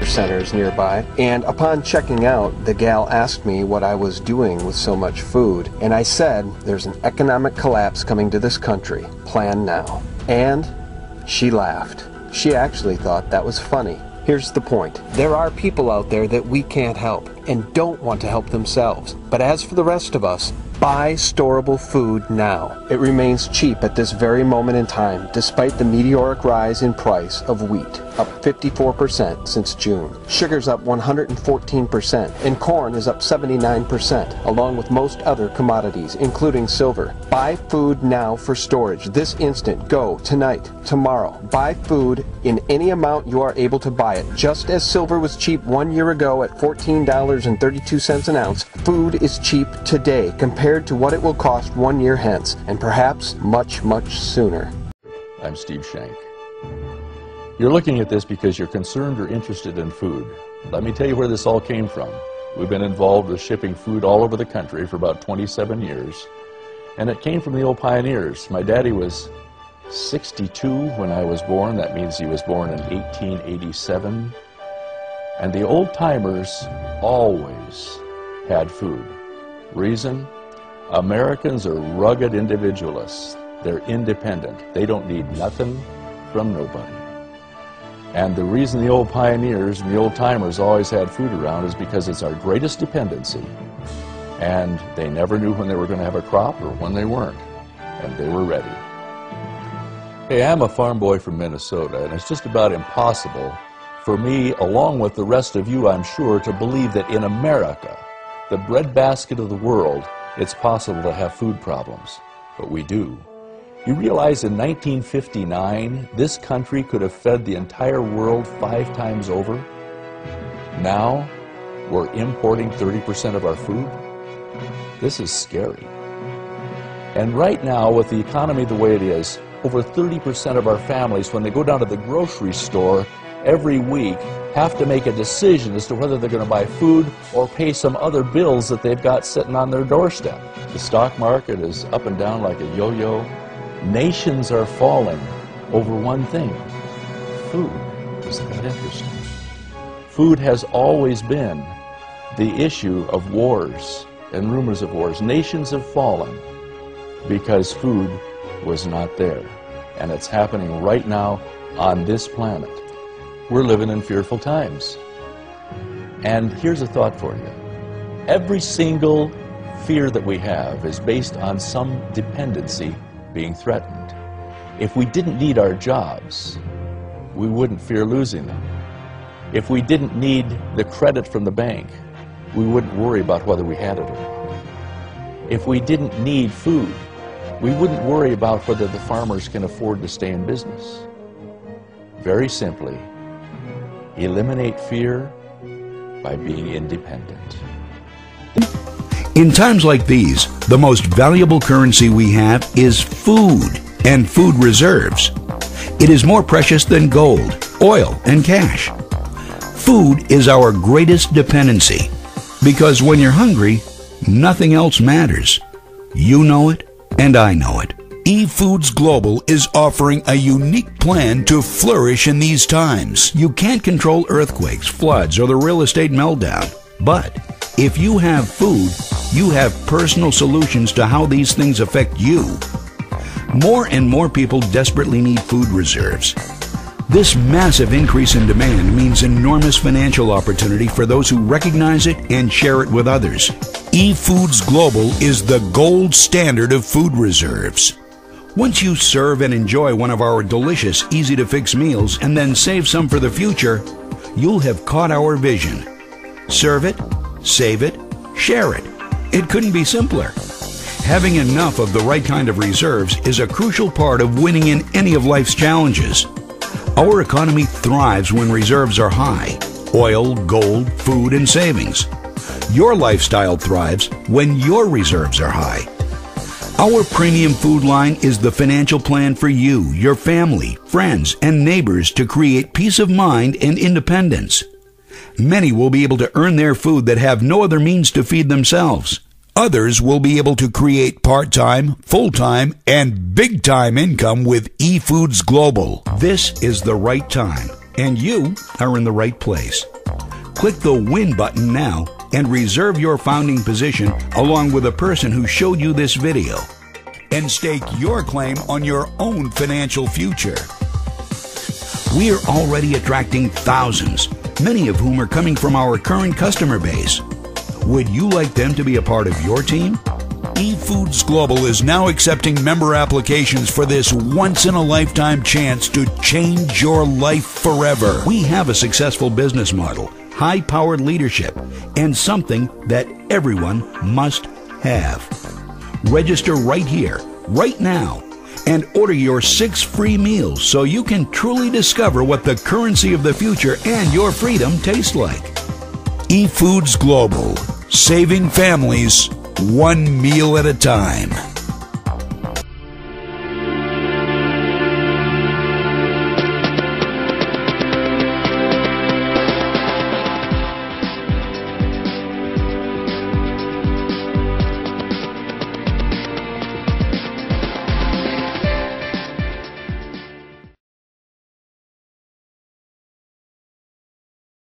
centers nearby, and upon checking out, the gal asked me what I was doing with so much food, and I said, there's an economic collapse coming to this country. Plan now. And she laughed. She actually thought that was funny. Here's the point. There are people out there that we can't help and don't want to help themselves. But as for the rest of us, buy storable food now. It remains cheap at this very moment in time, despite the meteoric rise in price of wheat, up 54% since June. Sugar's up 114%, and corn is up 79%, along with most other commodities, including silver. Buy food now for storage. This instant. Go tonight, tomorrow. Buy food in any amount you are able to buy it. Just as silver was cheap 1 year ago at $14.32 an ounce, food is cheap today compared to what it will cost 1 year hence, and perhaps much, much sooner. I'm Steve Shenk. You're looking at this because you're concerned or interested in food. Let me tell you where this all came from. We've been involved with shipping food all over the country for about 27 years, and it came from the old pioneers. My daddy was 62 when I was born. That means he was born in 1887. And the old-timers always had food. Reason? Americans are rugged individualists. They're independent. They don't need nothing from nobody. And the reason the old pioneers and the old-timers always had food around is because it's our greatest dependency. And they never knew when they were going to have a crop or when they weren't. And they were ready. Hey, I'm a farm boy from Minnesota, and it's just about impossible for me, along with the rest of you, I'm sure, to believe that in America, the breadbasket of the world, it's possible to have food problems. But we do. You realize in 1959, this country could have fed the entire world 5 times over? Now, we're importing 30% of our food? This is scary. And right now, with the economy the way it is, over 30% of our families, when they go down to the grocery store every week, have to make a decision as to whether they're going to buy food or pay some other bills that they've got sitting on their doorstep. The stock market is up and down like a yo-yo. Nations are falling over one thing: food. Isn't that interesting? Food has always been the issue of wars and rumors of wars. Nations have fallen because food was not there. And it's happening right now on this planet. We're living in fearful times. And here's a thought for you. Every single fear that we have is based on some dependency being threatened. If we didn't need our jobs, we wouldn't fear losing them. If we didn't need the credit from the bank, we wouldn't worry about whether we had it or not. If we didn't need food, we wouldn't worry about whether the farmers can afford to stay in business. Very simply, eliminate fear by being independent. In times like these, the most valuable currency we have is food and food reserves. It is more precious than gold, oil, and cash. Food is our greatest dependency because when you're hungry, nothing else matters. You know it, and I know it. EFoods Global is offering a unique plan to flourish in these times. You can't control earthquakes, floods, or the real estate meltdown. But if you have food, you have personal solutions to how these things affect you. More and more people desperately need food reserves. This massive increase in demand means enormous financial opportunity for those who recognize it and share it with others. EFoods Global is the gold standard of food reserves. Once you serve and enjoy one of our delicious, easy-to-fix meals and then save some for the future, you'll have caught our vision. Serve it, save it, share it. It couldn't be simpler. Having enough of the right kind of reserves is a crucial part of winning in any of life's challenges. Our economy thrives when reserves are high: oil, gold, food, and savings. Your lifestyle thrives when your reserves are high. Our premium food line is the financial plan for you, your family, friends, and neighbors to create peace of mind and independence. Many will be able to earn their food that have no other means to feed themselves. Others will be able to create part-time, full-time, and big-time income with EFoods Global. This is the right time, and you are in the right place. Click the Win button now and reserve your founding position along with a person who showed you this video. And stake your claim on your own financial future. We are already attracting thousands, many of whom are coming from our current customer base. Would you like them to be a part of your team? EFoods Gllobal is now accepting member applications for this once-in-a-lifetime chance to change your life forever. We have a successful business model, high-powered leadership, and something that everyone must have. Register right here, right now, and order your 6 free meals so you can truly discover what the currency of the future and your freedom taste like. EFoods Gllobal, saving families one meal at a time.